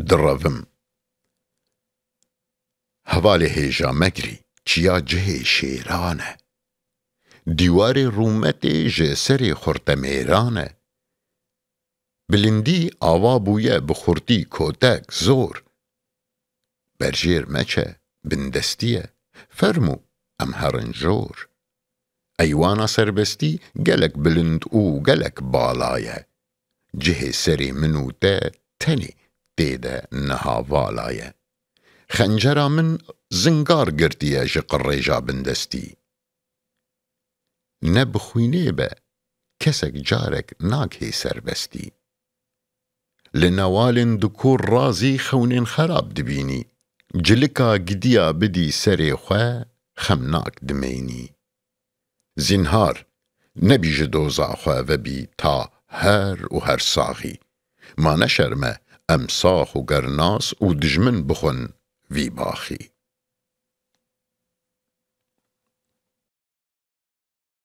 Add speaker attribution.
Speaker 1: دڕەڤم هەوا لێ هێژا مەگری چیا جهێ شێرانە دیوارێ ڕوومەتێ ژێ سەرێ خورتەمێرانە بلندی ئاوا بوویە بخورتی کۆتەک زۆر بەرژێر مەچە بندەستیە فەرموو ئەم هەڕنجۆر ئەیوانە سەربەستی گەلک بلند و گەلک باڵایە جهێ سەرێ من و تە تەنێ تێدە نەهاڤالایە خەنجەرا من زنگار گرتیە ژە قڕێژا بندەستی نە بخوینێ بە کەسێک جارێک ناکهێ سەربەستی لە نەوالێن دکوڕ ڕازی خەونێن خەراب دبینی جلکا گدیا بدی سەرێ خوێ خەمناک دمێنی زینهار نەبیژە دۆزا خوێ بی تا هەر و هەر ساغی ما نەشەرمە ئەم ساخ و گەرناس و دژمن بخۆن وی باخی